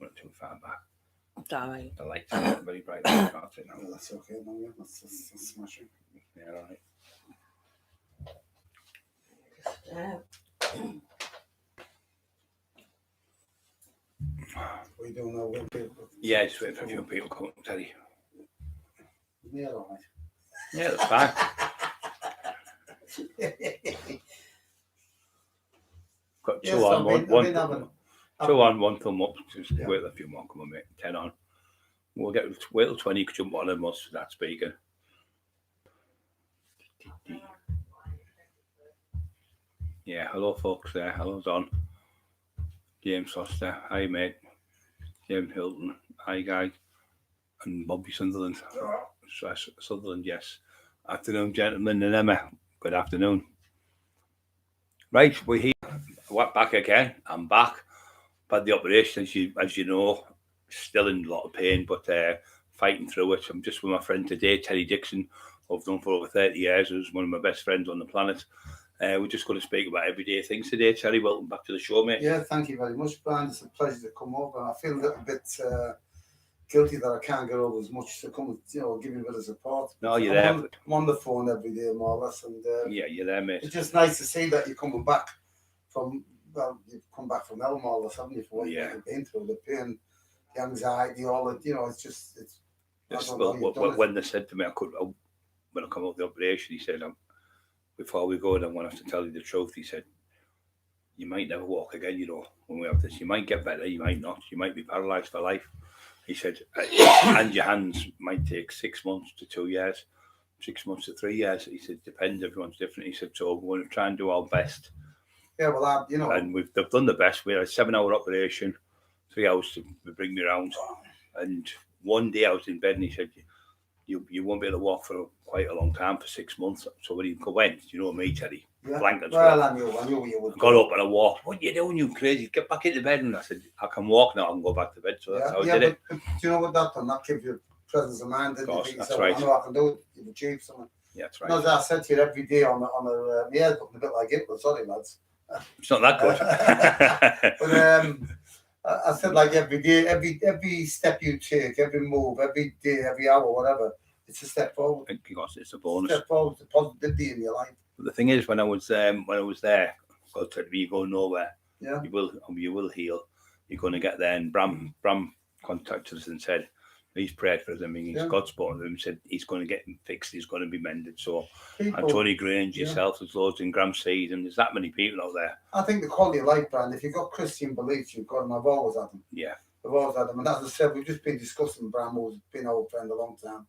Not too far back. Sorry. The lights are very bright. I can't see now. No, that's okay. No, yeah, that's smashing. Yeah, all right. We don't know when people. Yeah, just wait for a few people to come up, Teddy. Yeah, all right. Yeah, that's fine. Got two Yes, on, I've been having- two on, one thumb up. Just Yeah. wait a few more, come on, mate. 10 on. We'll wait till 20 could jump on and most of that speaker. Yeah, hello folks there. Hello Don. James Foster. Hi mate. James Hilton. Hi guy. And Bobby Sunderland. Sutherland, yes. Afternoon, gentlemen and Emma. Good afternoon. Right, we're here. We're back again. I'm back. Had the operation, as you know, still in a lot of pain, but fighting through it. I'm just with my friend today, Terry Dixon, who I've known for over 30 years, who's one of my best friends on the planet. We're just going to speak about everyday things today. Terry, welcome back to the show, mate. Yeah, thank you very much, Brian. It's a pleasure to come over. I feel a little bit guilty that I can't get over as much to come, give you a bit of support. No, you're there. I'm on the phone every day, more or less, and yeah, you're there, mate. it's just nice to see that you're coming back from. Well, you've come back from Elm all or something for what you've been through, the pain, the anxiety, all that. It's just when they said to me when I come out the operation, he said, before we go, I'm going to have to tell you the truth. He said, you might never walk again, when we have this. You might get better, you might not. You might be paralysed for life. He said, and your hands might take 6 months to 2 years, 6 months to 3 years. He said, depends, everyone's different. He said, so we're going to try and do our best. Yeah, well, and they've done the best. We had a 7-hour operation, 3 hours to bring me around. And one day I was in bed and he said, you won't be able to walk for quite a long time, for 6 months. So when he went, you know me, Teddy, blankets. Well, I knew you would. I got up and I walked. What are you doing, you crazy? Get back into bed. And I said, I can walk now. I can go back to bed. So that's how I did it. Do you know what that done? That gives you presence of mind. Of course, that's right. right. I know I can do it. You've achieved something. Yeah, that's right. As I said to you every day on a a bit like it, but sorry, lads. It's not that good. But I said, like, every day, every step you take, every move, every day, every hour, whatever, it's a step forward. Because it's a bonus. Step forward to positivity in your life. But the thing is, when I was there, God said to me, "You go nowhere. Yeah. You will heal. You're going to get there." And Bram contacted us and said, he's prayed for us. I mean, God spoke to him and said he's going to get him fixed. He's going to be mended. So, and Tony Grange, yourself, there's loads in Grahamseed, and there's that many people out there. I think the quality of life, Brian, if you've got Christian beliefs, you've got them. I've always had them. Yeah. I've always had them. And as I said, we've just been discussing Bram, who's been our friend a long time.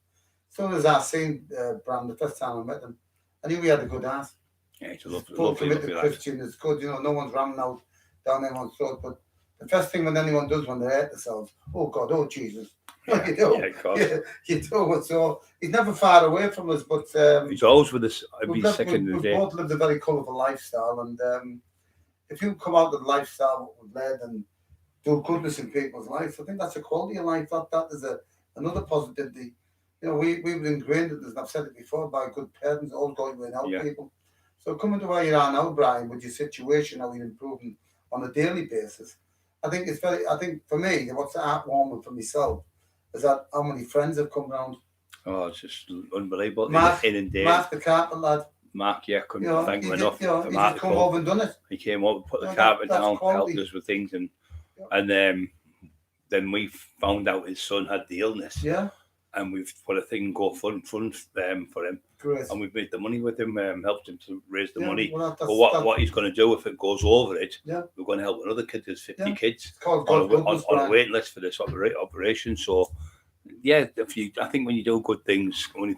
As soon as I seen Bram, the first time I met him, I knew he had a good ass. Yeah, he's a lovely Christian is good. No one's ramming out down anyone's throat. But the first thing when anyone does when they hate themselves, oh God, oh Jesus. Yeah, you do. Yeah, of course. You do. So he's never far away from us, but he's always with us every second of the day. We've both lived a very colourful lifestyle, and if you come out of the lifestyle we've led and do goodness in people's lives, I think that's a quality of life. That is another positivity. We were ingrained in this, and I've said it before, by good parents, all going to help people. So coming to where you are now, Brian, with your situation, how you're improving on a daily basis, I think for me, what's heartwarming for myself is that how many friends have come round. Oh, it's just unbelievable. Mark the carpet lad. Mark, couldn't thank him enough. For Mark he's come over and done it. He came over, put the carpet down, helped us with things, and then we found out his son had the illness. Yeah. And we've put a thing fund for him. Great. And we've made the money with him, helped him to raise the money. Well, but what he's going to do if it goes over it, we're going to help another kid. There's 50 kids on a waiting list for this operation. So, I think when you do good things, only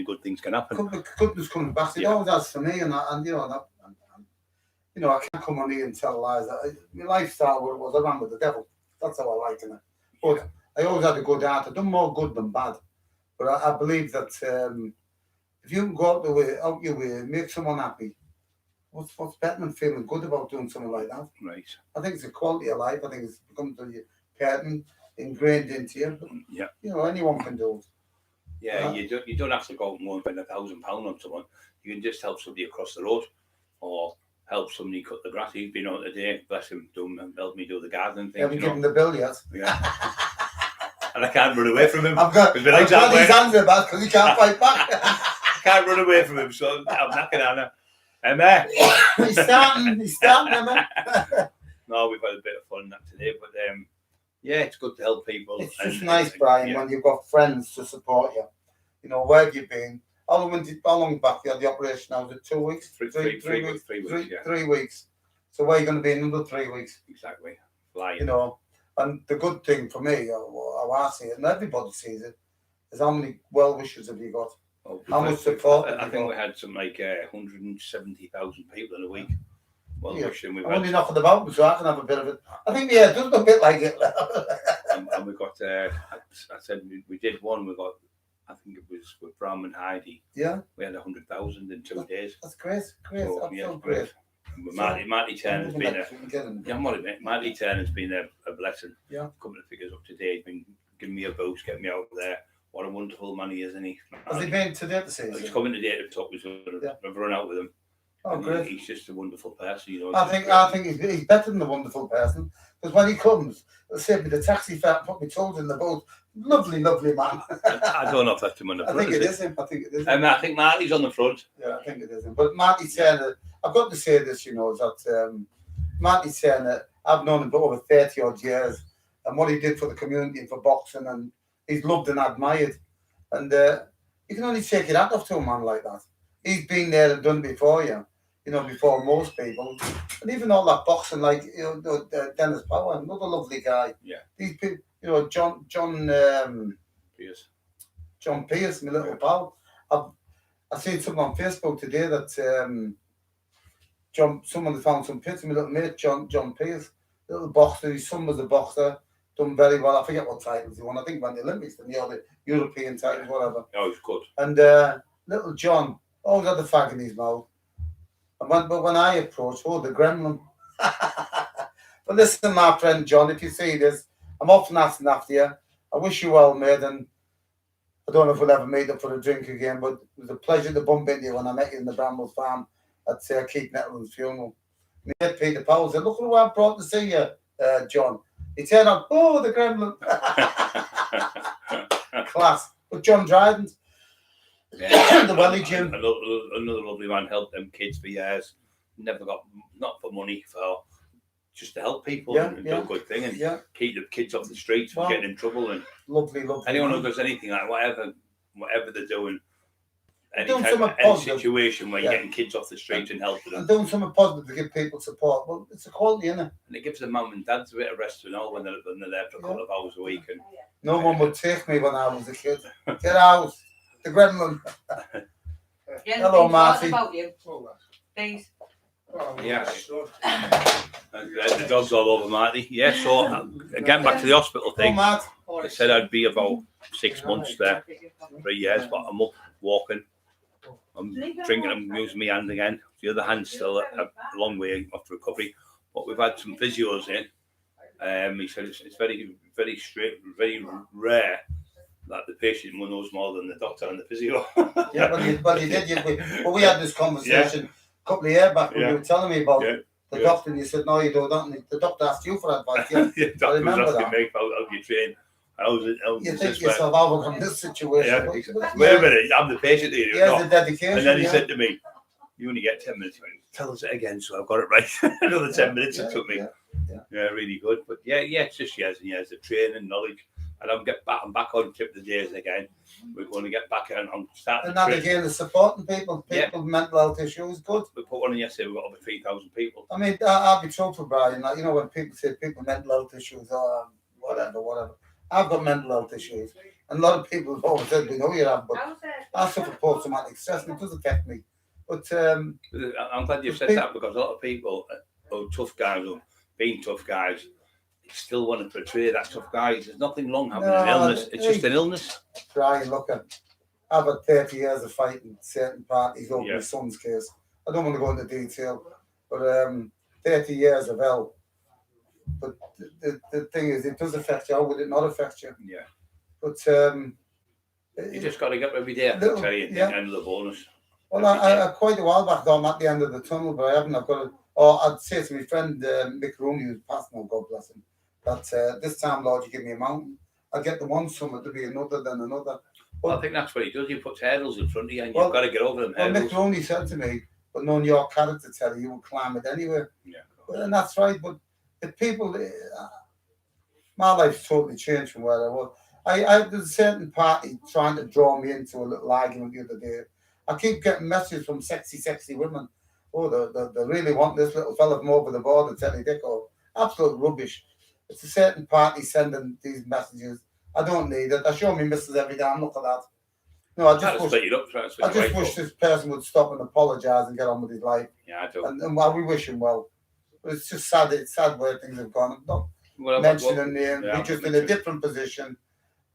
good things can happen. Goodness coming back. It always has for me, and I can't come on here and tell lies. My lifestyle was I ran with the devil. That's how I like it. But I always had a good heart. I've done more good than bad. But I believe that if you can go out your way, make someone happy, what's better than feeling good about doing something like that? Right. I think it's a quality of life. I think it's become to your pattern, ingrained into you. But, anyone can do it. Yeah, you don't have to go out and spend £1,000 on someone. You can just help somebody across the road, or help somebody cut the grass. He's been on today, bless him, helped me do the gardening thing. You haven't given the bill yet. Yeah. And I can't run away from him. I've got his hands in back because he can't fight back. I can't run away from him, so I'm knocking on her. Emma. He's starting, Emma. No, we've had a bit of fun that today, but yeah, it's good to help people. It's just nice, Brian, when you've got friends to support you. You know, where have you been? How long back you had the operation now? Was it 2 weeks? Three weeks, yeah. 3 weeks. So where are you going to be in another 3 weeks? Exactly. Flying. You know, and the good thing for me, how I see it, and everybody sees it, is how many well-wishers have you got? Well, how much support? I think we had something like 170,000 people in a week. Well, wishing I'm only knocking about, so I can have a bit of it. I think, yeah, it does a bit like it. And we got, I said we did one, we got, I think it was with Bram and Heidi. Yeah. We had 100,000 in 2 days. That's great. So, yeah, great. Marty Turner's been Marty Turner's been a blessing. Yeah. A couple of figures up to date. He's been giving me a boost, getting me out there. What a wonderful man he is, isn't he? Has he been today to see? He's coming today to talk with us. I've run out with him. Oh, great. He's just a wonderful person, you know. I think he's better than a wonderful person, because when he comes, he'll save me the taxi fare, put me told in the boat. Lovely, lovely man. I don't know if that's him on the front. I think it is him. I think Marty's on the front. Yeah, I think it is him. But Marty Turner, I've got to say this, you know, that Marty Turner, I've known him for over 30 odd years, and what he did for the community and for boxing, and he's loved and admired. And you can only take your hat off to a man like that. He's been there and done before you, you know, before most people. And even all that boxing, like, you know, Dennis Power, another lovely guy. Yeah. These people, you know, John Pierce. John Pierce, my little pal. I seen something on Facebook today that someone found some pictures of my little mate, John Pierce, little boxer. His son was a boxer, done very well. I forget what titles he won. I think he won the Olympics, the European titles, whatever. Oh, he's good. And little John always had the fag in his mouth. But when I approached, the gremlin. But listen, my friend John, if you see this, I'm often asking after you. I wish you well, mate, and I don't know if we'll ever meet up for a drink again, but it was a pleasure to bump into you when I met you in the Brambles farm at Keith Nettleton's funeral. Me and Peter Powell said, "Look who I brought to see you, John." He turned up, the gremlin. Class. But John Dryden, the Welly Gym. Another lovely man, helped them kids for years. Never got, not for money, for just to help people and do a good thing and keep the kids off the streets from getting in trouble. And lovely. Anyone who does anything like whatever they're doing, any situation where you're getting kids off the street and helping them. And doing something positive to give people support. Well, it's a quality, isn't it? And it gives the mum and dads a bit of rest, you know, when they're there for a couple of hours a week. And no one would take me when I was a kid. Get out, the gremlin. Hello, Marty. About you, please. Yes. The dog's all over Marty. Yeah, so getting back to the hospital thing, I said I'd be about 6 months there, 3 years, but I'm up walking. I'm drinking, I'm using my hand again. The other hand's still a long way off recovery, but we've had some physios in. He said it's very, very straight, very rare that the patient knows more than the doctor and the physio. Yeah, but he did. We had this conversation a couple of years back when you were telling me about the doctor, and you said, "No, you don't." And the doctor asked you for advice. Yeah, the doctor was asking me how you train. You think yourself, "I was in this situation." Wait a minute, I'm the patient here. Yeah, the dedication. And then he said to me, "You only get 10 minutes." Tell us it again, so I've got it right. Another 10 minutes it took me. Yeah, really good. But yeah, it's just years and years of training, knowledge. And I'm back on tip the days again. We're going to get back on starting. And that again is supporting people with mental health issues. Good. We put one in yesterday. We've got over 3,000 people. I mean, I'll be truthful, Brian. Like, you know, when people say people with mental health issues or whatever. I've got mental health issues, and a lot of people have always said, "We know you have," but I suffer post-traumatic stress, and it does affect me. But I'm glad you said that, because a lot of people who tough guys, who've been tough guys, still want to portray that tough guy. There's nothing wrong having an illness. It's just an illness. Brian, look, I've had 30 years of fighting certain parties over my son's case. I don't want to go into detail, but 30 years of hell. But the thing is, it does affect you. How would it not affect you? Yeah. But you just got to get every day. I can tell you, and the bonus. Well, I quite a while back though, I'm at the end of the tunnel, but I haven't. I've got to, or I'd say to my friend Mick Rooney, who's passed now, God bless him, that this time, Lord, you give me a mountain. I'll get the one summit to be another, then another. Well, I think that's what he does. He puts hurdles in front of you, and you've got to get over them Well, hurdles. Mick Rooney said to me, but knowing your character, Terry, you will climb it anyway. Yeah. And that's right, but if people, my life's totally changed from where I was. There's a certain party trying to draw me into a little argument the other day. I keep getting messages from sexy women. Oh, they really want this little fella from over the border, Terry Dicko. Absolute rubbish. It's a certain party sending these messages. I don't need it. I show me missus every day. I'm not for that. No, I just wish this person would stop and apologise and get on with his life. Yeah, I do. And while we wish him well. But it's just sad. It's sad where things have gone. I'm not mentioning names. We're just in a different position.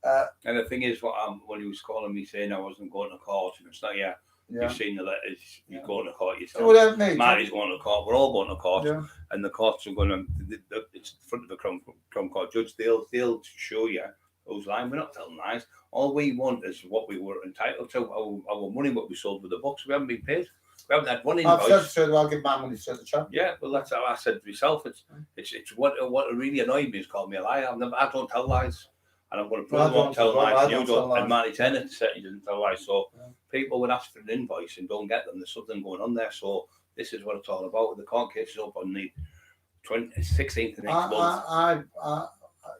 And the thing is, when he was calling me saying I wasn't going to court, and it's not, you've seen the letters, you're going to court yourself. So Mary's going to court, we're all going to court, and the courts are going to, it's in front of the Crown Court judge, they'll show you who's lying. We're not telling lies. All we want is what we were entitled to, our money, what we sold with the books. We haven't been paid. We haven't had one invoice. I've said straight away, I'll give my money straight to chap. Yeah, well, that's how I said to myself. It's what really annoyed me is called me a liar. I don't tell lies. And I'm going to prove I won't tell lies. You don't. And Marty Tennant said he didn't tell lies. So people would ask for an invoice and don't get them. There's something going on there. So this is what it's all about. The court case is up on the 16th of next month.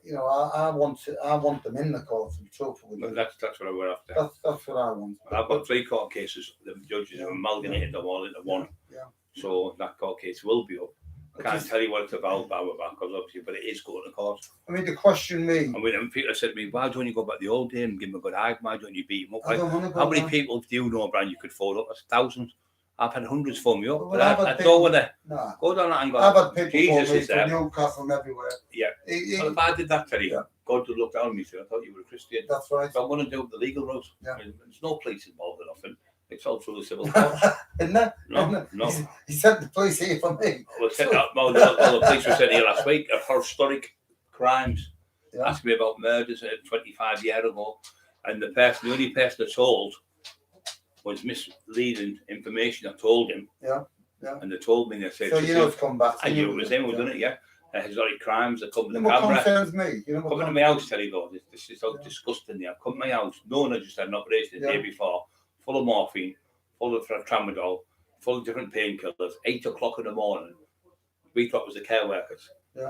I want them in the court to be truthful with you. That's what we're after. That's what I want. I've got 3 court cases. The judges have amalgamated them all into one. Yeah. So that court case will be up. I can't tell you what it's about, because obviously, but it is going to court. I mean, to question me. And people said to me, why don't you go back the old day and give him a good hug? Why don't you beat him up? I don't want to go How many back. people do you know, Brian, you could phone up? That's thousands. I've had hundreds phone me up. Well, But I don't want to go down that and go, I've had people Jesus phone me is there. from Newcastle and everywhere. Yeah. Well, if I did that, Terry, God would look down on me, so I thought you were a Christian. That's right. So I want to do the legal route. Yeah. There's no police involved in nothing. It's all through the civil court. Isn't it? No. He sent the police here for me. Well, the police were sent here last week for historic crimes. Asking me about murders 25 years ago. And the only person I told was misleading information. I told him. Yeah. And they told me, they said, so you know it's come back. I knew it was him who done it, Historic crimes that come to the what camera. concerns me? Coming to my house, Terry, though, this is so disgusting. Come to my house, knowing I just had an operation the day before, full of morphine, full of tramadol, full of different painkillers, 8 o'clock in the morning. We thought it was the care workers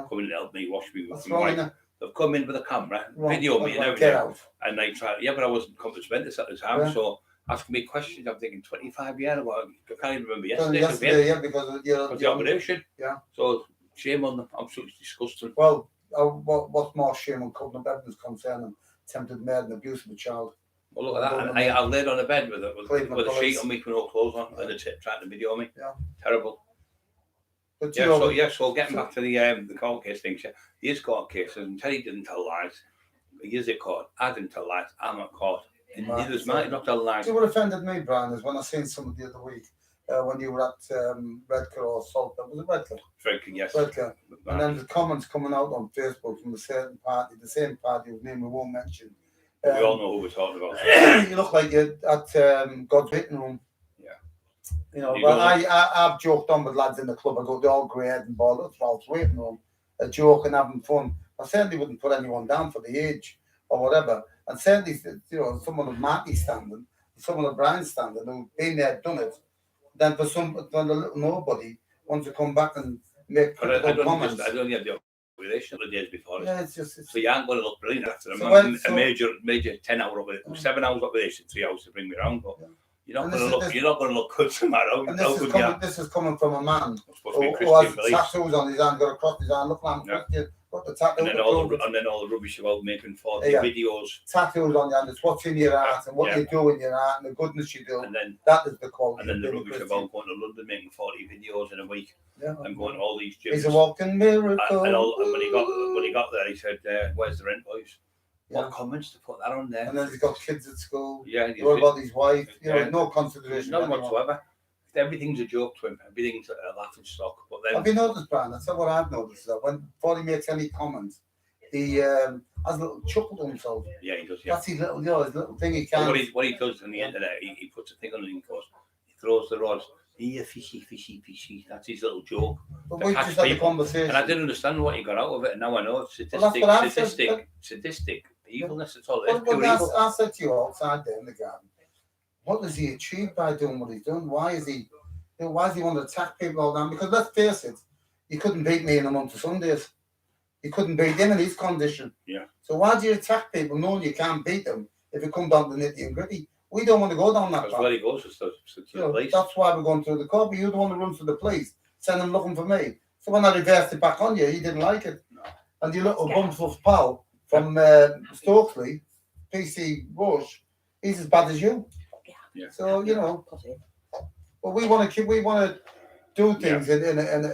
coming to help me, wash me with my wife. They've come in with a camera, video me and everything. And they tried, but I wasn't convinced at the time, so asking me questions, I'm thinking 25 years ago, I can't even remember yesterday. Because of the operation. Yeah. So shame on them, absolutely disgusting. Well, what's more shame on cutting up evidence concerning attempted murder and abuse of a child? Well, look at that. I laid on a bed with a sheet on me with no clothes on, and they're trying to video me. Yeah. Terrible. But so getting back to the court case things, he is court cases, and Terry didn't tell lies. He is at court. I didn't tell lies. I'm at court. And neither's mine, not tell lies. See, what offended me, Brian, is when I seen somebody the other week, when you were at Redcar or Salt, was it Redcar? Redcar, yes. Redcar. And then the comments coming out on Facebook from a certain party, the same party whose name we won't mention. We all know who we're talking about. You look like you're at God's waiting room. Yeah. Well, I've joked on with lads in the club. I go, they're all grey head and bald. That's God's waiting room. A joke and having fun. I certainly wouldn't put anyone down for the age or whatever. And certainly, someone of Marty standing, someone of Brian standing, who've been there, done it. Then for the little nobody wants to come back and make comments. I don't have the operation the days before. Yeah, it's just. So you aren't going to look brilliant after a major 10-hour operation, 7 hours operation, 3 hours to bring me around. But you're not going to look good tomorrow. And this is coming from a man who has tattoos on his hand, got a cross his hand. Look, I'm Christian. Got the tattoo. And then all the rubbish about making 40 videos. Tattoos on your hand. It's what's in your heart and what you do in your heart and the goodness you do. And then that is the quality. And then the rubbish about going to London, making 40 videos in a week. Yeah. And going to all these gyms. He's a walking miracle. And when he got there, he said, "Where's the rent, boys?" What comments to put that on there? And then he's got kids at school. Yeah. What about his wife? No consideration. None whatsoever. Everything's a joke to him. Everything's a laughing stock. But then, have you noticed, Brian? That's what I've noticed. That before he makes any comments, he has a little chuckle to himself. Yeah, he does. Yeah. That's his little thing he can. What he does on the internet, he puts a thing on it and goes, throws the rods. Here, fishy, fishy, fishy. That's his little joke. But To we catch just had the people. conversation. And I didn't understand what he got out of it, and now I know it's Well, that's what I've said. sadistic evilness. It's all it is, Well, pure evil. I said to you outside there in the garden, what has he achieved by doing what he's done? Why is he, why does he want to attack people all down? Because let's face it, you couldn't beat me in a month of Sundays. You couldn't beat him in his condition. Yeah. So why do you attack people knowing you can't beat them if it comes down to nitty and gritty? We don't want to go down that That's path. where he goes to the police. That's why we're going through the court. But you don't want to run for the police, send them looking for me. So when I reversed it back on you, you didn't like it. No. And your little bumfuff pal from Stokeley, PC Rush, he's as bad as you. Yeah. So but we want to do things in a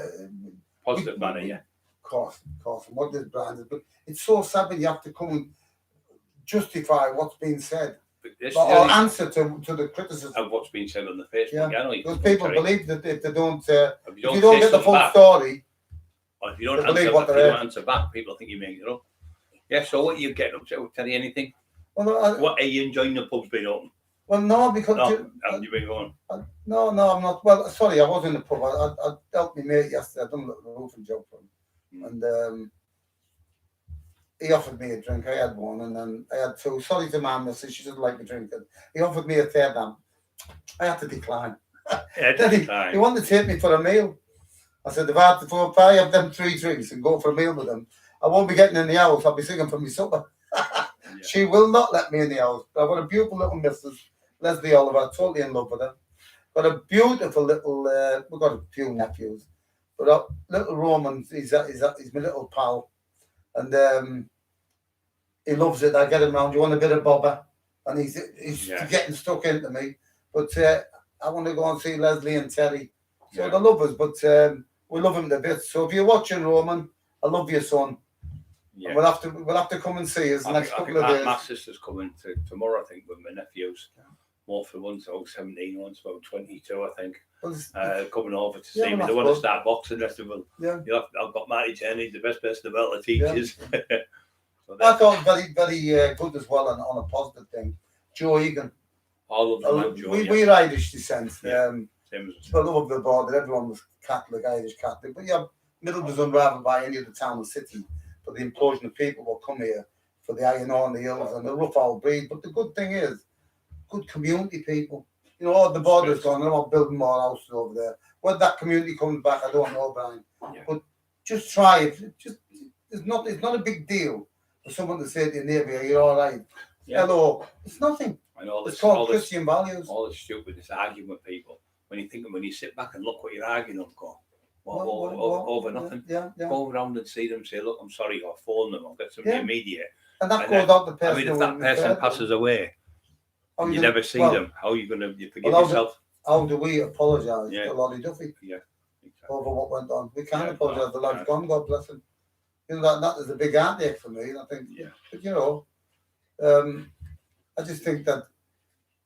Positive manner, yeah. Of course. And what this brand is, but it's so sad that you have to come and justify what's being said. Or answer to the criticism of what's been said on the Facebook. Yeah. Because people believe that if they don't, if you don't get the full story, or if you don't answer back, people think you're making it up. Yeah. So what are you getting up to? Tell you anything? Well, what are you enjoying the pubs being open? Well, no, because you've been going. No, I'm not. Well, sorry, I was in the pub. I helped my mate yesterday. I done a little roofing job for him, and he offered me a drink. I had one, and then I had two. Sorry to my missus, she doesn't like me drinking. He offered me a third one. I had to decline. He wanted to take me for a meal. I said, if I have them 3 drinks and go for a meal with them, I won't be getting in the house. I'll be singing for my supper. Yeah. She will not let me in the house. I've got a beautiful little missus, Leslie Oliver, totally in love with her. Got a beautiful little, we've got a few nephews, but little Roman, he's my little pal. And he loves it. I get him round. You want a bit of bobber? And he's getting stuck into me. But I want to go and see Leslie and Terry. So they're lovers, but we love him to bits. So if you're watching, Roman, I love your son. Yeah. We'll have to come and see us next couple of days. My sister's coming tomorrow, I think, with my nephews. More for one's about 17, one's about 22, I think. Coming over to see me. They want to start boxing. I said, well, I've got Marty Cheney, the best person in the world to teach us. So I thought very, very good as well on a positive thing. Joe Egan. All of them. We're Irish descent. Same as well, over the border, everyone was Catholic, Irish Catholic. But Middle was unravelled by any of the town or city. For the implosion of people will come here for the iron ore and the hills and the rough old breed. But the good thing is, good community people. All the border's gone. They're not building more houses over there. When that community comes back, I don't know, Brian. Yeah. But just try it. It's not a big deal for someone to say to your neighbour, "You're all right." Yeah. Hello. It's nothing. And all this, it's called Christian values. All this stupidness arguing with people. When you sit back and look what you're arguing on, go. Over nothing. Yeah. Go around and see them, say, look, I'm sorry, or phone them, or get somebody immediate. And that goes out the person. I mean, if that person passes away, you never see them, how are you going to forgive yourself? How do we apologise to Lolly Duffy? Yeah, exactly. Over what went on. We can't apologise. The life's gone, God bless him. That is a big heartache for me. And I think, but I just think that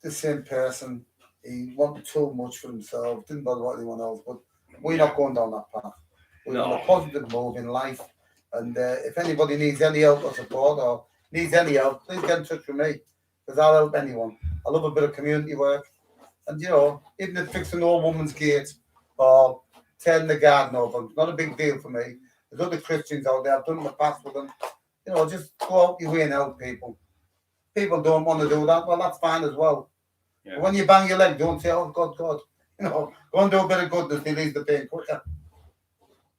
the same person, he wanted too much for himself, didn't bother what anyone else, but we're not going down that path. We're on a positive move in life. And if anybody needs any help or support or needs any help, please get in touch with me. Because I'll help anyone. I love a bit of community work. And, even if fixing an old woman's gate or turning the garden over, it's not a big deal for me. There's other Christians out there. I've done my past with them. Just go out your way and help people. People don't want to do that. Well, that's fine as well. Yeah. But when you bang your leg, don't say, oh, God. Go and do a bit of goodness. He leaves the pain quicker.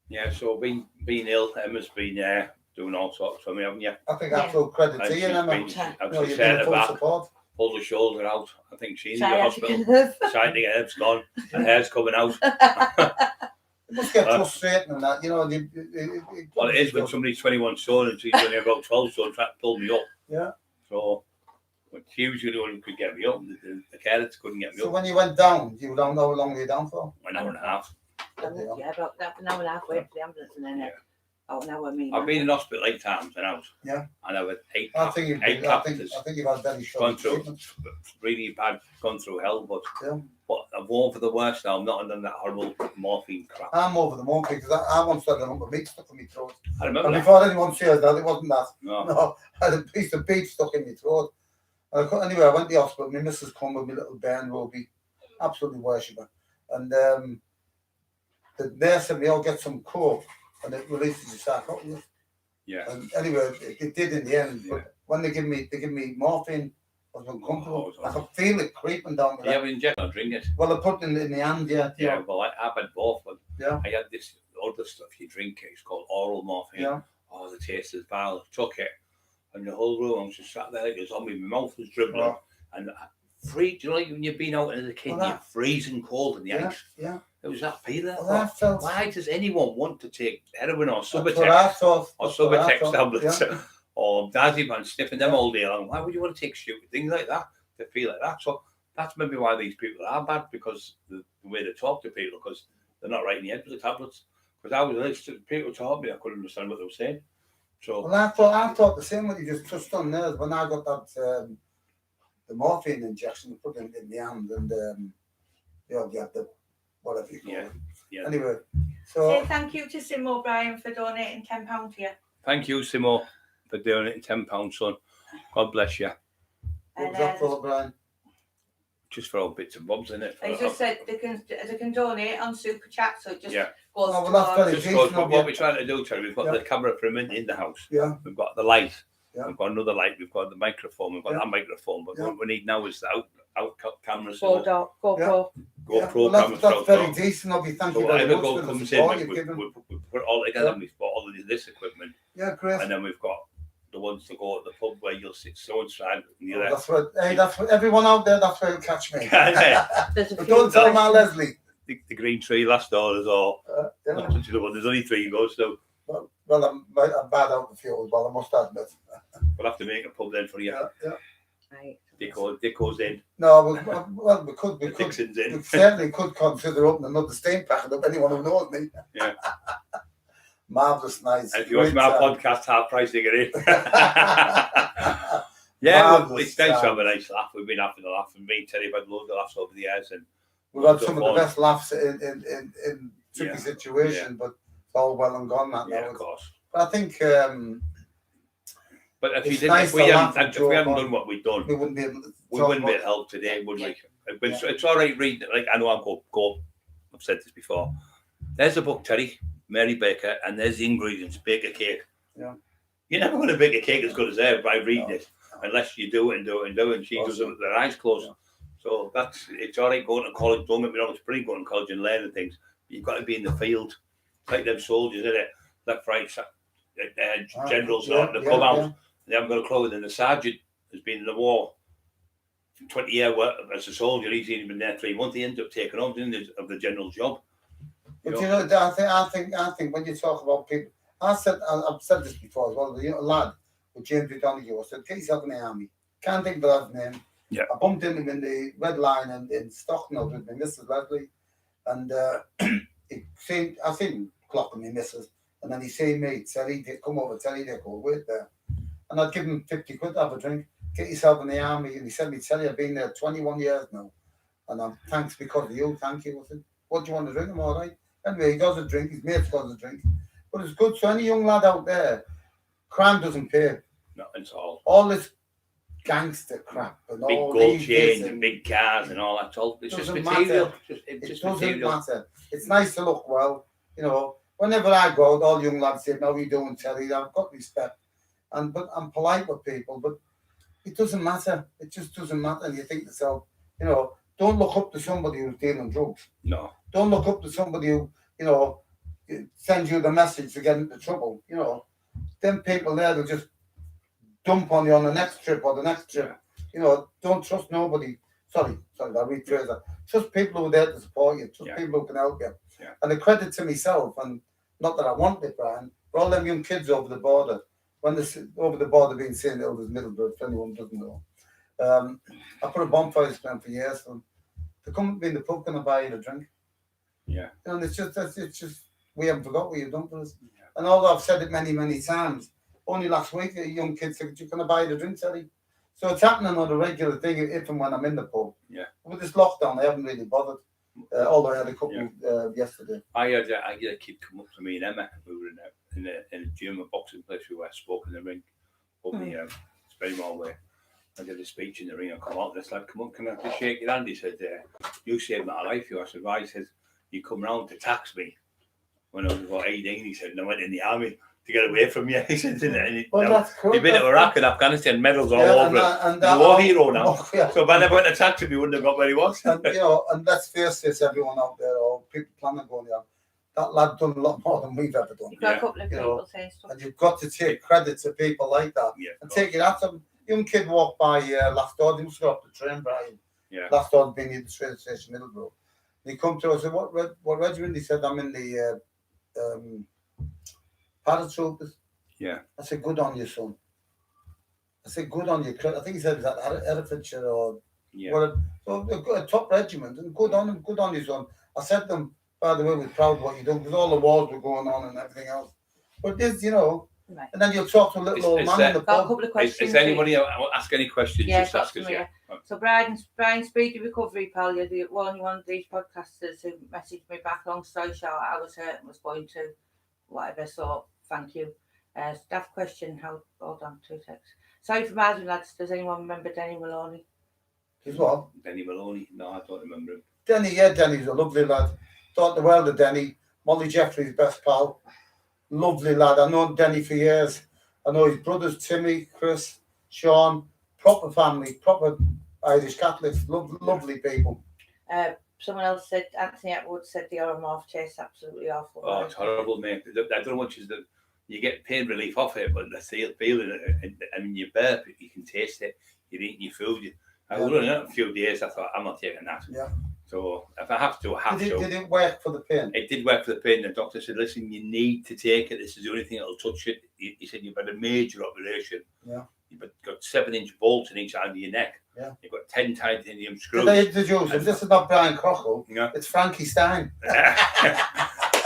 Yeah, so being ill, Emma's been doing all sorts for me, haven't you? I think that's all credit to you, Emma. You've been full support. Pulled the shoulder out. I think she's in the hospital. Shining herb's gone. The hair's coming out. It must get frustrating and that, well, it is when somebody's 21 stone and she's only about 12 stone trying to pull me up. Yeah. So, usually the one who could get me up, the carrots couldn't get me up. So when you went down, you don't know how long you were down for? An hour and a half. Yeah, about an hour and a half wait for the ambulance and then an hour. I've been in hospital 8 times and out. Yeah. And I've had 8 I think you've had very short gone through really bad, gone through hell, but I'm over for the worst now. I'm not under that horrible morphine crap. I'm over the morphine because I once had a lump of meat stuck in my throat. I remember. And before anyone shares that, it wasn't that. No, I had a piece of beef stuck in my throat. Anyway, I went to the hospital. My missus come with my little bairn, Ruby. absolutely worship her. And the nurse said we all get some coke and it releases your sarcophagus. Yeah. And anyway, it did in the end. Yeah. But when they give me morphine, I was uncomfortable. Oh, I could feel it creeping down. Do you have an injection or drink it? Well, I put it in the hand, yeah. Yeah, well, I've had both. But Yeah. I had this other stuff you drink. It's called oral morphine. Yeah. Oh, the taste is vile. I took it, and the whole room, I was just sat there like a zombie. My mouth was dribbling. Oh. And do you know, like when you've been out as a kid, Well, you're freezing cold in the Yeah, ice? yeah. It was that feeling. Well, I felt. Why does anyone want to take heroin or That's what Subutex I thought. or That's what I Subutex thought, tablets yeah. or Diazepam, sniffing them Yeah. all day long? Why would you want to take stupid things like that to feel like that? So that's maybe why these people are bad, because the way they talk to people, because they're not right in the head with the tablets. Because I was listening to people taught me, I couldn't understand what they were saying. So Well, I thought the same what you just touched on there. When I got that the morphine injection, put it in the hand, and you know, get the whatever you call Yeah, it. yeah. Anyway, Say so thank you to Sim O'Brien for donating £10 to you. thank you, Simo, for donating £10, son. God bless you. what was that for, Brian? Just for all bits and bobs in it. He just said they can donate on Super Chat, so it just Yeah. goes Oh, well, that's towards- very Just decent because of what you. we're trying to do, Terry, we've got Yeah. the camera in the house. Yeah, We've got the light. Yeah. We've got another light. We've got the microphone. We've got Yeah. that microphone. But Yeah. what we need now is the out cameras. So GoPro. GoPro yeah. Well, cameras. that's very so decent of you. Thank so you very whatever much goal for the comes support in, you've we given. put it all together Yeah. and we've got all of this equipment. Yeah, great. And then we've got the ones to go at the pub where you'll sit so inside. And Oh, you're that's what everyone out there. That's where you'll catch me. there. There's a But few don't tell my questions. Leslie. the green tree last door is all. Yeah. There's only 3 goes, so Well, I'm bad out the field. Well, I must admit. we'll have to make a pub then for you. Yeah, yeah. Right. Dicko's in. No, well, we could. Dixon's in. We certainly could consider opening another steam packet up. Anyone who knows me. Yeah. Marvelous, nice. And if you watch my podcast, half price to get in. Marvellous it's nice to have sound. a nice laugh. We've been having a laugh, and me and Terry have had loads of laughs over the years. And We've had some of the best laughs in tricky Yeah. situation, but it's all well and gone that yeah, now. of course. But I think But if, It's you nice didn't, if we to hadn't, laugh and if we hadn't joke done what we've done, we wouldn't be able to. we talk wouldn't be about- at help today, would we? But Yeah. it's all right reading. Like I know I'm go. I've said this before. There's a book, Terry, Mary Baker, and there's the ingredients. Bake a cake. Yeah. You're never going to bake a cake as good as her by reading No. it, unless you do it and do it and do it. And she does it with her eyes closed. Yeah. So it's all right going to college. Don't get me wrong, it's pretty going to college and learning things. You've got to be in the field, it's like them soldiers, isn't it? Left, right, generals yeah, on the yeah, clubhouse. yeah. They haven't got a clue. Then the sergeant has been in the war 20 years as a soldier. He's only been there 3 months. He ended up taking on of the general's job. But you know, I think when you talk about people, I've said this before as well. You know, a lad with James O'Donoghue, I said, get yourself in the army. Can't think of the lad's name. Yeah. I bumped into him in the Red Line in Stockton with me, Mrs. Leslie, and I seen him clocking me, Mrs. And then he seen me, said he did come over, tell he did go wait there, and I'd give him 50 quid to have a drink. Get yourself in the army, and he said me, tell you, I've been there 21 years now, and I'm thanks because of you, thank you. I said, what do you want to drink? I'm all right. Anyway, he does a drink, his mates does a drink, but it's good. So any young lad out there, crime doesn't pay. Not at all. All this gangster crap and Big all gold these chains this and big cars and all that. It's all. It's just Doesn't material. matter. It's It just doesn't material. matter. It's nice to look well, you know. Whenever I go out, all young lads say, "How are you doing, Terry?" I've got respect, but I'm polite with people. But it doesn't matter. It just doesn't matter. And you think to yourself, you know, don't look up to somebody who's dealing drugs. No. Don't look up to somebody who, you know, sends you the message to get into trouble. You know, them people there, they'll just dump on you on the next trip or the next trip. You know, don't trust nobody. Sorry, I'll rephrase that. Trust people who are there to support you. Trust people who can help you. Yeah. And a credit to myself, and not that I want it, Brian, for all them young kids over the border, when they're over the border being St. Hilda's Middlesbrough, if anyone doesn't know. I put a bonfire stand for years for them. They come up in the pub, can I buy you a drink? Yeah. And it's just, we haven't forgot what you've done for us. Yeah. And although I've said it many, many times, only last week a young kid said, "Can I buy you a drink, Terry?" So it's happening on a regular thing, if and when I'm in the pub. Yeah. With this lockdown, I haven't really bothered. Although I had a couple yesterday. I had a kid come up to me and Emma. We were in a gym, a boxing place. We were spoke in the ring up the Sperrymore way, I did a speech in the ring. I come out, this lad, come up, can I just shake your hand? He said, you saved my life, you. I said, why? He said, you come round to tax me when I was about 18. He said, and I went in the army to get away from you. He said, That's cool. He'd been to Iraq and Afghanistan, medals all over it. And He's a war hero now. Yeah. So if I never went to tax him, he wouldn't have got where he was. And, and let's face this, everyone out there, or people planning going there, that lad done a lot more than we've ever done. You've got a couple of people saying stuff. And you've got to take credit to people like that. Yeah, and take it at them. Young kid walked by last door, he must go up the train, Brian. Yeah. Last door being near the train station, Middleborough. And he come to us and said, what regiment? He said, I'm in the paratroopers. Yeah. I said, good on you, son. I said, good on you. I think he said, is that Herefordshire or whatever. So a top regiment, and good on him, good on you, son. I said to them, by the way, we're proud of what you done, because all the wars were going on and everything else. But this, right. And then you'll talk to a little old man in the Got a pub. couple of questions. Is anybody ask any questions? Yeah, just ask us, yeah. So Brian, speedy recovery, pal. You're the only one of these podcasters who messaged me back. Long story short, I was hurt and was going to whatever. So thank you. Staff question. Hold on, 2 seconds. Sorry for my lads. Does anyone remember Denny Maloney? He's what? Denny Maloney? No, I don't remember him. Denny's a lovely lad. Thought the world of Denny. Molly Jeffrey's best pal. Lovely lad. I've known Denny for years. I know his brothers, Timmy, Chris, Sean. Proper family, proper Irish Catholics. Lovely people. Someone else said, Anthony Atwood said the Oromorph chase absolutely awful. Oh, it's horrible, mate. I don't know much is that you get pain relief off it, but the feeling, I mean, you burp, you can taste it. You're eating your food. I was running out a few days. I thought, I'm not taking that. Yeah. So if I have to, I have to. Did it work for the pain? It did work for the pain. The doctor said, listen, you need to take it. This is the only thing that'll touch it. He said, you've had a major operation. Yeah. You've got 7-inch bolts in each side of your neck. Yeah. You've got 10 titanium screws. Did they introduce him? This is not Brian Cockerill. Yeah. It's Frankie Stein.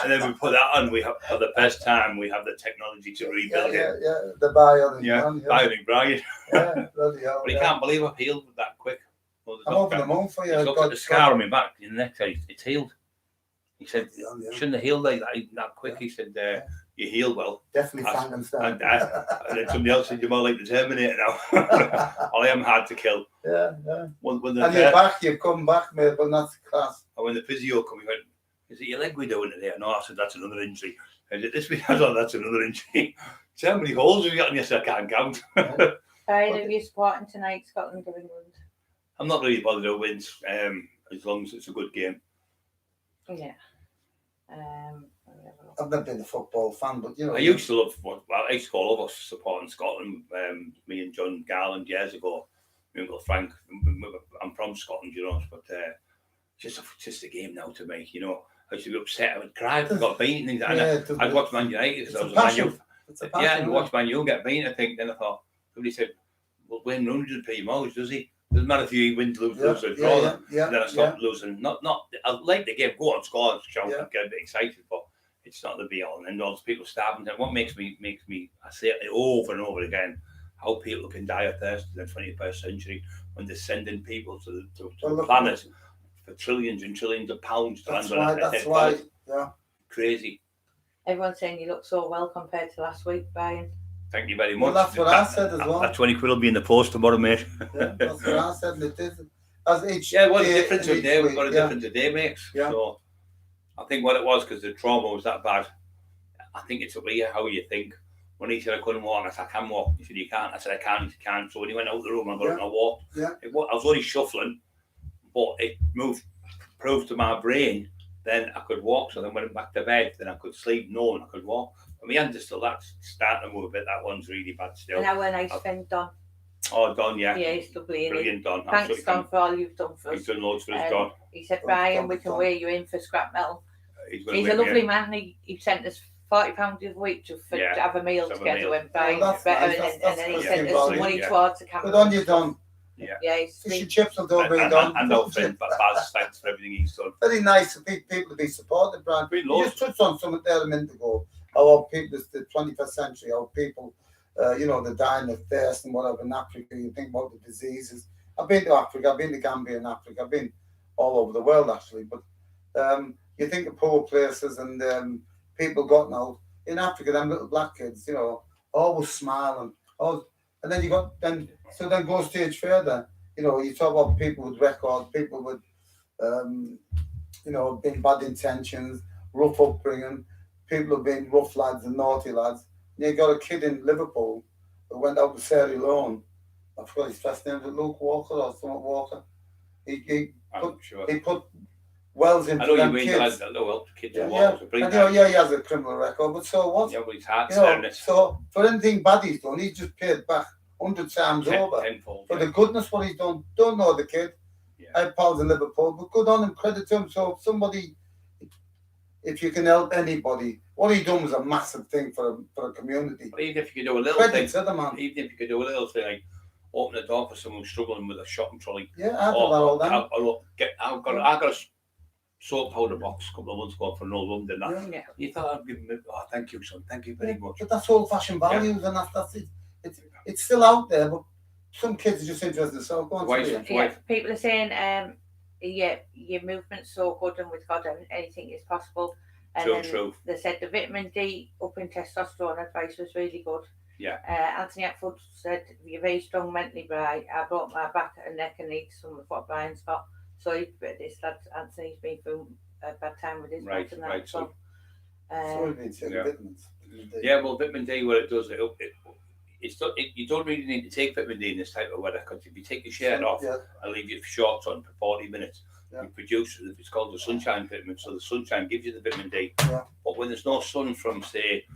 And then we put that on. We have, for the first time, we have the technology to rebuild it. Yeah, the bionic. Bionic Brian. Yeah, bloody hell. But he can't believe I've healed that quick. Well, I'm over the moon for you. He's looked at the scar on my back in the neck. It's healed. He said, shouldn't have healed like that quick. He said, you heal well. Definitely Frankenstein. And then somebody else said, you're more like the Terminator now. I am hard to kill. Yeah. When and you're back, you've come back, mate, but that's class. And when the physio come, he went, is it your leg we're doing today? No, I said, that's another injury. Is it this week? I said, that's another injury. So how many holes have you got in your I can't count. Brian, are you supporting tonight, Scotland or England? I'm not really bothered who wins, as long as it's a good game. Yeah. I've never been a football fan, but I used to love. I used to call all of us supporting Scotland. Me and John Garland years ago. My uncle Frank. I'm from Scotland, but just a game now to me. I used to be upset. I would cry if I got beaten. I'd watch Man United because I was a Man U. And watch Man U get beaten. I think. Then I thought somebody said, "Well, Wayne Rooney doesn't pay most, does he? Doesn't matter if you win, lose, or draw." And then I stopped losing. Not. I like the game. Go on, score, and shout, and get a bit excited, but it's not the be all and end all. People starving. And what makes me, I say it over and over again, how people can die of thirst in the 21st century when they're sending people to the planet for trillions and trillions of pounds to land on a dead body. Crazy. Everyone's saying you look so well compared to last week, Brian. Thank you very much. Well, that's what I said as well. That 20 quid will be in the post tomorrow, mate. That's what I said. It is. As each what a difference a day. What a difference a day makes. Yeah. So I think what it was, because the trauma was that bad, I think it's up to you how you think. When he said I couldn't walk, I said I can walk. He said you can't. I said I can. He said I can't. So when he went out of the room, I got up and I walked. Yeah. I was only shuffling, but it proved to my brain then I could walk. So then when I went back to bed, then I could sleep knowing I could walk. But my hand is still starting to move a bit. That one's really bad still. And how nice friend Don. Oh, Don, yeah. Yeah, he's lovely. Brilliant, Don. Thanks, Don, for all you've done for us. He's done loads for us, Don. He said, Brian, we can weigh you in for scrap metal. He's a lovely man. He sent us £40 a week to have a meal together when Brian's better. And then he sent us some money towards the camera. Good on you, Don. Yeah, fish and chips will do very Don. And I'll think Baz, thanks for everything he's done. Very nice for people to be supported, Brian. You just touched on something there a minute ago. How people, the 21st century, how people, they're dying of thirst and whatever in Africa. You think about the diseases. I've been to Africa. I've been to Gambia in Africa. I've been all over the world, actually. But you think of poor places and people gotten out. In Africa, them little black kids, always smiling. And then you got then go a stage further. You know, you talk about people with records, people with you know, been bad intentions, rough upbringing, people who've been rough lads and naughty lads. And you got a kid in Liverpool who went out with Sarah Lone. I forgot his first name, was it Luke Walker or something Walker? He put wells into I know you them mean kids. Kids Yeah, and yeah. walls. Bring And, that. he has a criminal record, but so what? Yeah, but his heart's You know, there and it's so for anything bad he's done, he's just paid back 100 times over. tenfold. For the goodness what he's done, don't know the kid. Yeah. I have pals in Liverpool, but good on him, credit to him. So if somebody, if you can help anybody, what he done was a massive thing for a community. But even if you could do a little Credit thing, to the man. even if you could do a little thing like open the door for someone struggling with a shopping trolley. Yeah, I do that all the time. I got a soap powder box a couple of months ago for no London. Yeah. You thought I'd give him thank you, son. Thank you very much. But that's old-fashioned values, and that's it. It's still out there, but some kids are just interested. So go on. People are saying, your movement's so good, and with God, anything is possible. And True. They said the vitamin D up in testosterone advice was really good. Yeah. Anthony Atwood said, you're very strong mentally, Brian. I brought my back and neck and needs some of what Brian's got. So Anthony's been through a bad time with his back and that. Right. So, vitamins. Yeah, well, vitamin D, what it does, you don't really need to take vitamin D in this type of weather, because if you take your shirt off and leave your shorts on for 40 minutes, you produce, it's called the sunshine vitamin. So the sunshine gives you the vitamin D. Yeah. But when there's no sun from, say,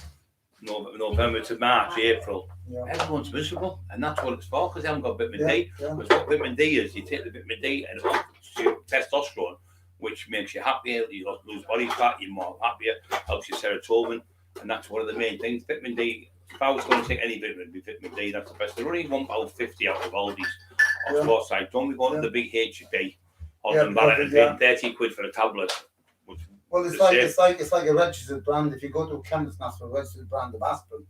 November to March, April, everyone's miserable, and that's what it's for, because they haven't got vitamin D. Because what vitamin D is, you take the vitamin D and it ups your testosterone, which makes you happier, you lose body fat, you're more happier, helps your serotonin, and that's one of the main things. Vitamin D, if I was going to take any vitamin, it'd be vitamin D, that's the best. They're only £1.50 out of all these sports sites. Don't be going to the big HB on the ballot and paying 30 quid for a tablet. Well, it's like a registered brand. If you go to a chemist and ask for a registered brand of aspirin,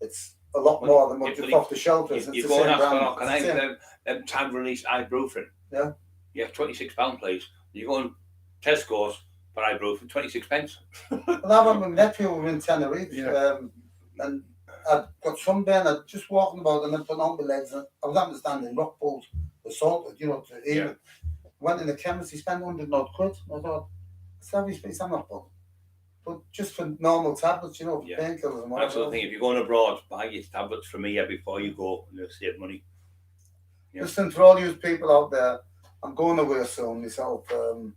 it's a lot more than what just off the shelf is. You go and ask for, can I have them time release ibuprofen? Yeah. You have £26, please. You go on Tesco's for ibuprofen, 26 pence. Well, I went with my nephew, we were in Tenerife, and I'd got sunburn. I'd just walking about and then put on my legs. And I was having to stand in rock pools, assaulted, to eat it. Went in the chemist, he spent 100 odd quid. I thought, I'm not bothered. But just for normal tablets, for painkillers and whatever. That's the thing. If you're going abroad, buy your tablets from here before you go, and you'll save money. Yeah. Listen, for all you people out there, I'm going away soon myself. So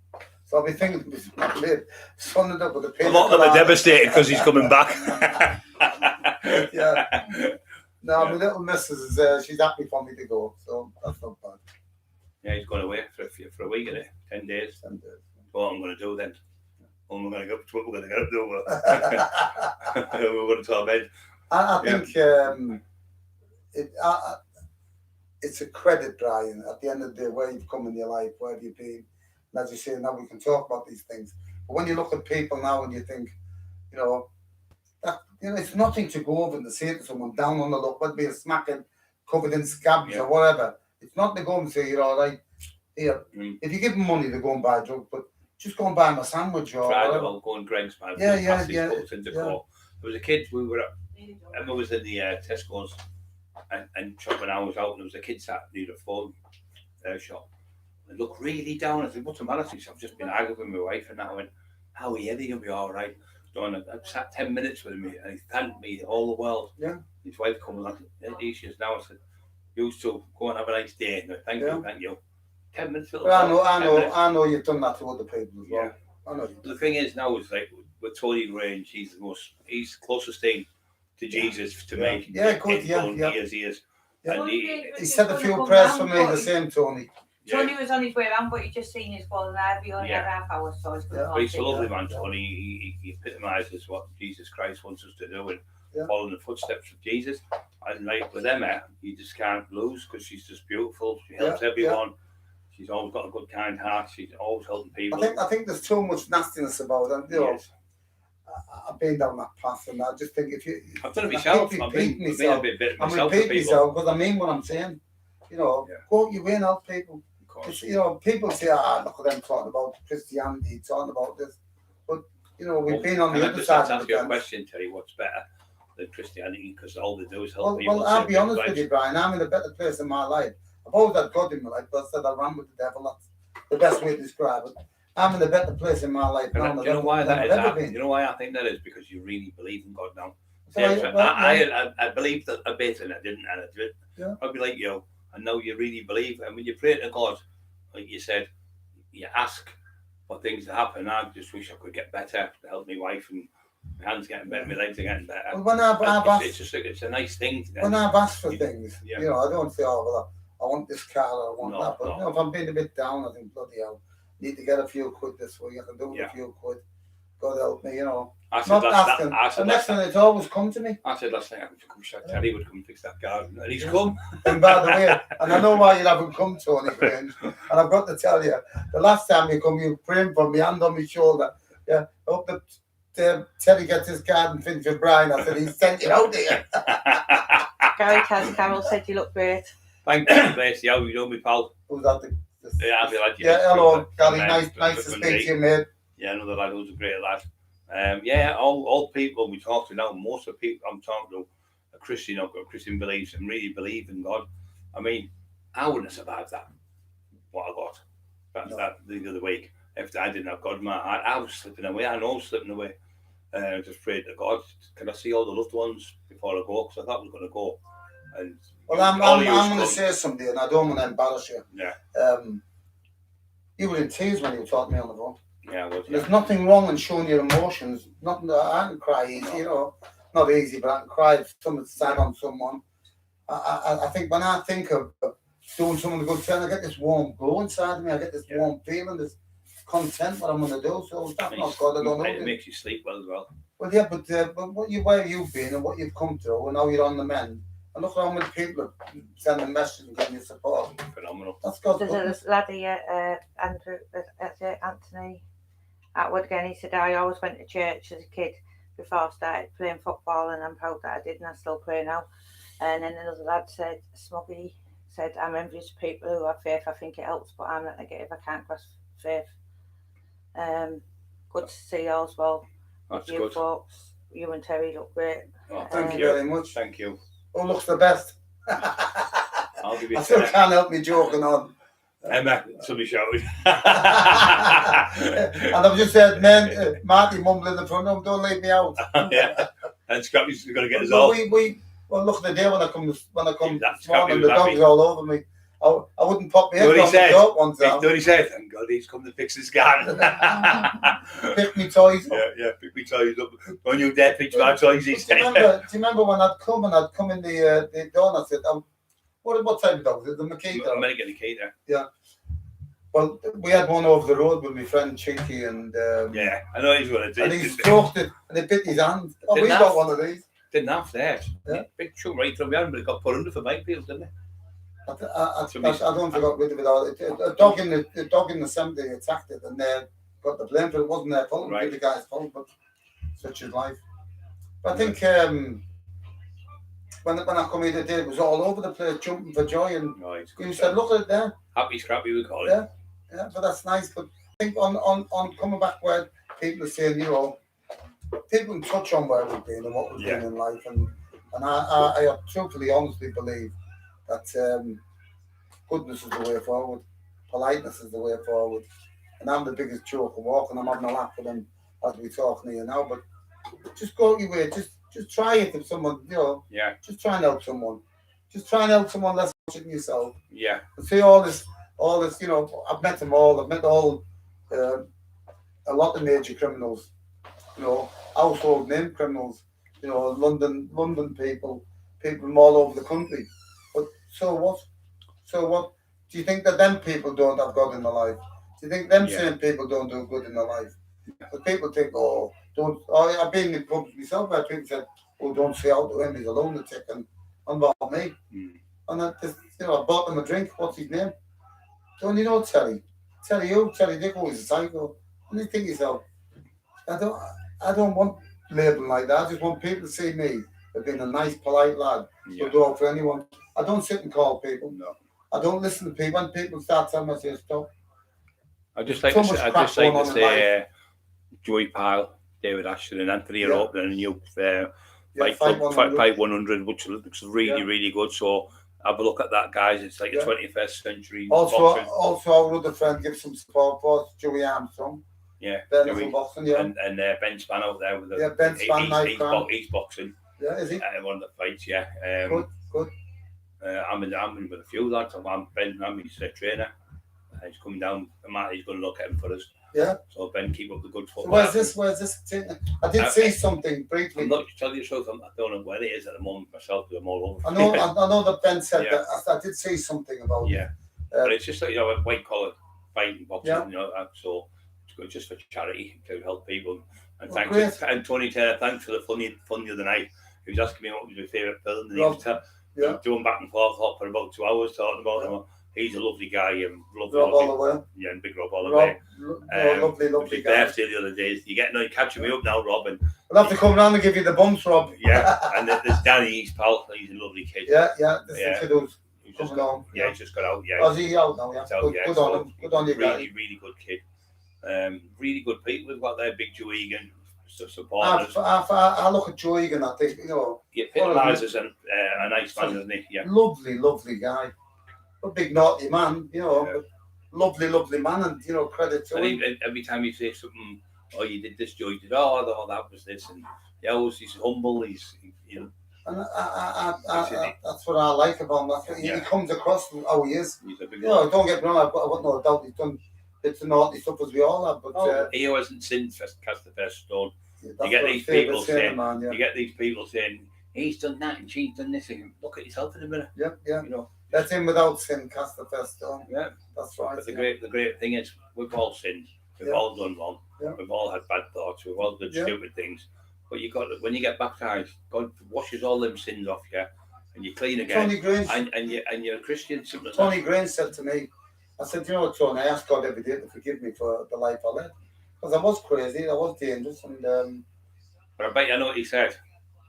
I'll be thinking to myself, sunning up with a pin. A lot of them are devastated because he's coming back. No, my little missus is there. She's happy for me to go, so that's not bad. Yeah, he's going away for a week, isn't it? 10 days. 10 days. What I'm going to do then? We're going to get up to we're going to our bed. I think it's a credit, Brian, at the end of the day, where you've come in your life, where you've been. And as you say, now we can talk about these things. But when you look at people now and you think, it's nothing to go over and to say to someone down on the luck, whether it be a smacking, covered in scabs or whatever. It's not to go and say, you're all right. Here, if you give them money to go and buy drugs, but just go and buy them a sandwich or whatever. Go on Greg's, man. Yeah. There was a kid, Emma was in the Tesco's and shopping hours out, and there was a kid sat near the phone shop. They looked really down. I said, what's the matter? She said, I've just been arguing with my wife, and I went, how are you? Are you going to be all right? I sat 10 minutes with me, and he thanked me all the world. Yeah. His wife comes along, she is now. I said, you two, go and have a nice day. No, thank you. 10 minutes. I know you've done that to other people as well. Yeah. I know. The thing is now is like with Tony Range, he's closest thing to Jesus to me. Yeah, good. He is. Yeah. And he said a few prayers for me, the same Tony. Tony was on his way around, but he just seen his fallen live. He only had half hour, so it's good. But he's a lovely man, Tony. He epitomises what Jesus Christ wants us to do and follow in the footsteps of Jesus. And like with Emma, you just can't lose because she's just beautiful. She helps everyone. She's always got a good, kind heart. She's always helping people. I think there's too much nastiness about it. I've been down that path, and I just think if you, I've done it myself. I've been a bit bitter myself. I repeat myself because I mean what I'm saying. Go you win out people. People say, look at them talking about Christianity, talking about this, but we've been on the other side. Ask you a question, Terry. What's better, than Christianity, because all they do is help Well, people. well, I'll save be honest people's with you, lives. Brian. I'm in a better place in my life. I've always had God in my life, but I said I ran with the devil. That's the best way to describe it. I'm in a better place in my life now And than do you know why than that I've is? ever been. You know why I think that is? Because you really believe in God now. So Yeah, so yeah. I believed that a bit and I didn't, and I did. Yeah. I'd be like you, and now you really believe. And when you pray to God, like you said, you ask for things to happen. I just wish I could get better to help my wife, and my hands getting better, my legs are getting better. Well, when I've asked, It's just like it's a nice thing. when I've asked for things, Yeah. you know, I don't say, oh, well, I want this car or I want No, that. But no. you know, if I'm being a bit down, I think, bloody hell, need to get a few quid this week. I can do with Yeah. a few quid. God help me, you know. I said Not last asking. night. I said The next last thing night. it's always come to me. I said last night. I wish Terry would come fix that car, and he's come. And by the way, and I know why you haven't come, Tony Grange, and I've got to tell you, the last time you come, you praying for me, hand on my shoulder. Yeah, I hope that Terry gets his card and finishes with Brian. I said, he's sent it out there. Gary Carol said you look great. Thank you, Grace. Yeah, you know me, pal. Who's that? Yeah, I feel like you. Yeah, hello, Gary. From, Nice to from speak to you, mate. Yeah, another lad who's a great lad. Yeah, all people we talk to now, most of the people I'm talking to are Christian, or got Christian beliefs and really believe in God. I mean, I wouldn't have survived that, what I got that the other week. If I didn't have God in my heart, I was slipping away. I know I was slipping away. Just prayed to God, can I see all the loved ones before I go? Because I thought we were going to go. And well, I'm going to say something, and I don't want to embarrass you. Yeah. You were in tears when you talked to me on the phone. Yeah, I was. There's nothing wrong in showing your emotions. Nothing. I can cry easy, you know. Not easy, but I can cry if someone's sad on someone. I think when I think of doing something a good thing, I get this warm glow inside of me. I get this warm feeling, this content what I'm going to do. So that's not God. I don't know. It makes you sleep well as well. Well, yeah, but where you've been and what you've come through, and now you're on the mend. And look how many people are sending messages and giving you support. Phenomenal. That's God's There's a lad here, Anthony Atwood again. He said, I always went to church as a kid before I started playing football, and I'm proud that I did, and I still play now. And then another lad said, Smuggy said, I'm envious of people who have faith. I think it helps, but I'm not negative. I can't grasp faith. Good to see you all as well. That's you good. Folks, you and Terry look great. Oh, Thank you very much. Thank you. Who looks the best? I'll give you I still can't help me joking on. Emma, somebody shouted. And I've just said, man, Marty mumble in the front room, don't leave me out. Yeah. And Scrappy's going to get us Well, off. well, look, the day when I come this morning, Scrappy the was happy. dog's all over me. I wouldn't pop my head What he on the said? door one time. What he said? Thank God he's come to fix his garden. Pick me toys up. Yeah, pick me toys up. When you dare pitch my toys, he Do said. you remember when I'd come in the door and I said, what type of dog is it? The Makita? I'm going to get the key there. Yeah. Well, we had one over the road with my friend Chinky and... Yeah, I know he's going to do and he stroked it and it bit his hand. Oh, we got one of these. Didn't have that. Yeah. Big chunk right from behind, but it got put under for bike wheels, didn't it? I don't think I got rid of it all. A dog in the cemetery attacked it and they got the blame for it. It wasn't their fault, Right. the guy's fault, but such is life. But I think when I come here today, it was all over the place, jumping for joy, and you said, "Look at it there." Happy Scrappy, we call it. Yeah, yeah, but that's nice. But I think on coming back where people are saying, you know, people can touch on where we've been and what we've been in life, and I truthfully, honestly believe that goodness is the way forward, politeness is the way forward, and I'm the biggest joke of walk, and I'm having a laugh with them as we talk here now. But just go your way, just try it if someone, you know, just try and help someone, less than yourself. Yeah. And see all this, you know, I've met them all. I've met all a lot of major criminals, you know, household name criminals, you know, London people from all over the country. But so what? Do you think that them people don't have God in their life? Do you think them same people don't do good in their life? But people think, I've been in pubs myself where people said, don't say out to him, he's a lunatic, and about me. And I just, you know, I bought them a drink. What's his name? Don't you know Terry? Terry Dicko is a psycho. What do you think yourself? I don't want labeling like that. I just want people to see me as being a nice, polite lad. Who'll do it for anyone. I don't sit and call people. No. I don't listen to people. When people start telling me, I say, stop. I'd just like to say Joey Pyle, David Ashton and Anthony are opening a new Yeah, Fight Club, 100. Fight 100, which looks really, Yeah. really good. So have a look at that, guys. It's like Yeah. a 21st century Also, boxing. our other friend gives some support for us, Joey Armstrong. Yeah, Beneful boxing, yeah. and Ben Span out there with the Ben Span, he's boxing. Yeah, is he? One of the fights, yeah. Good. I'm in with a few lads. I'm his trainer. He's coming down. He's going to look at him for us. Yeah. So Ben, keep up the good football. So where's this? I did see something briefly. I'm not to tell you the truth. I don't know where it is at the moment myself, because I'm all over. I know that Ben said Yeah. that. I did see something about. Yeah. But it's just like, a white collar fighting boxing, Yeah. so it's good just for charity to help people. And Well, thanks to, and Tony Taylor, thanks for the fun the other night. He was asking me what was my favourite film, and he was doing back and forth for about 2 hours talking about him. He's a lovely guy, and lovely, and big Rob Holloway. Lovely guy. Birthday the other day. You're catching me up now, Rob. And we'll have to come round and give you the bumps, Rob. Yeah, and there's Danny, his pal. He's a lovely kid. Yeah. This is the kid he's just got, he's just got out. Yeah, oh, is he out now? Yeah. Good on him. Good on you, guys. Really good kid. Really good people. We've got their big Joe Egan supporters. I look at Joe Egan. I think Yeah, epitomises a nice man, isn't he? Yeah. Lovely guy. A big naughty man, but lovely man, and credit to him. Every time you say something, you did this, Joe, you did, that was this, and he's humble. He's And that's what I like about him. That's what he comes across how he is. He's a big don't get me wrong. I've got no doubt he's done bits of naughty stuff as we all have. But he hasn't sinned cast the first stone. You get these people saying, man, you get these people saying, he's done that and she's done this. And look at yourself in a minute. Yeah. Let him without sin cast the first stone. Yeah, that's right. But the great thing is, we've all sinned. We've all done wrong. Yeah. We've all had bad thoughts. We've all done stupid things. But when you get baptized, God washes all them sins off you, and you're clean again. Tony Grange, and you're a Christian. Tony Grange said to me, I said, Tony, I ask God every day to forgive me for the life I led, because I was crazy, I was dangerous, and. But I bet you know what he said.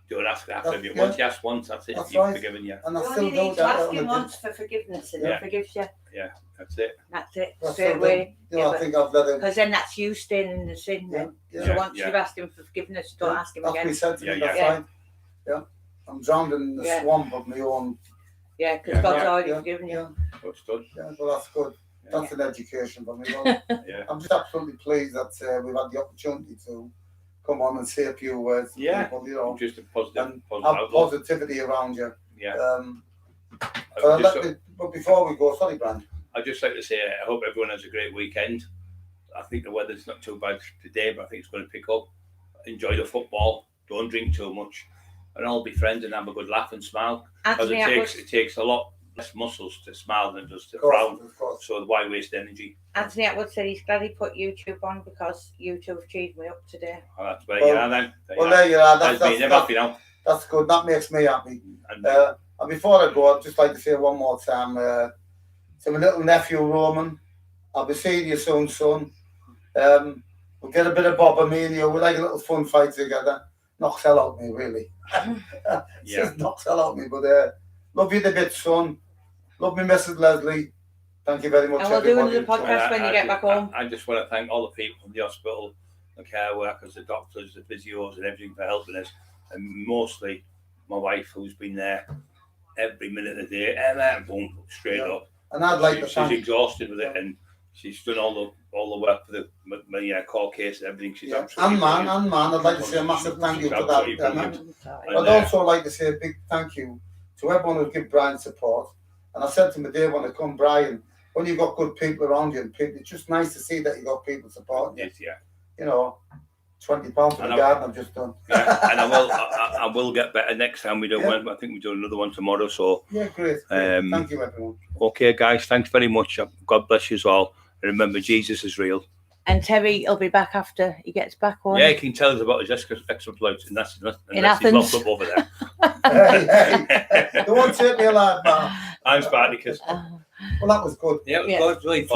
Don't ask after you. Once you ask once, that's it. That's You've right. forgiven you. And I You still only need do to that. ask him once for forgiveness, and he forgives you. Yeah, that's it. That's it. That's Straight away. I think I've let him. Because then that's you staying in the sin. Then. So once you've asked him for forgiveness, don't ask him That's again. what he said to me. That's yeah. right. Yeah. I'm drowned in the swamp of my own. Yeah, because God's already forgiven you. What's done? Yeah, well, that's good. That's an education for me. Well, Yeah. I'm just absolutely pleased that we've had the opportunity to come on and say a few words to people, just a positive, and have positivity around you. Yeah. But before we go, sorry, Brand. I'd just like to say I hope everyone has a great weekend. I think the weather's not too bad today, but I think it's going to pick up. Enjoy the football. Don't drink too much, and all be friends and have a good laugh and smile. Because it takes a lot less muscles to smile than it does to frown. So why waste energy? Anthony Atwood said he's glad he put YouTube on because YouTube cheered me up today. Oh, that's where you are then. There you are. That's good. That makes me happy. And before I go, I'd just like to say one more time to my little nephew Roman, I'll be seeing you soon, son. We'll get a bit of bobber, me and you. We like a little fun fight together. Knocks hell out me, really. Just knocks hell out me. But love you the bit, son. Love me, Mrs. Leslie. Thank you very much. And we'll do another podcast when you get back home. I just want to thank all the people from the hospital, the care workers, the doctors, the physios, and everything for helping us. And mostly my wife, who's been there every minute of the day, and boom, straight up. And I'd like to thank. She's exhausted with it, and she's done all the work for my court case and everything. She's absolutely man, I'd like to say a massive thank you to that. I'd also like to say a big thank you to everyone who give Brian support. And I said to him the day when I come, Brian, when you've got good people around you, and people, it's just nice to see that you got people supporting you. Yes, yeah. £20 for the garden I've just done. Yeah, and I will get better next time we do one. I think we do another one tomorrow. So yeah, great. Thank you, everyone. Okay, guys, thanks very much. God bless you all. And remember, Jesus is real. And Terry will be back after he gets back on. Yeah, he can tell us about his exploits, and that's in Athens. He's locked up over there. They won't take me alive, man. I'm Spartacus. Well, that was good. Yeah, it was good. Really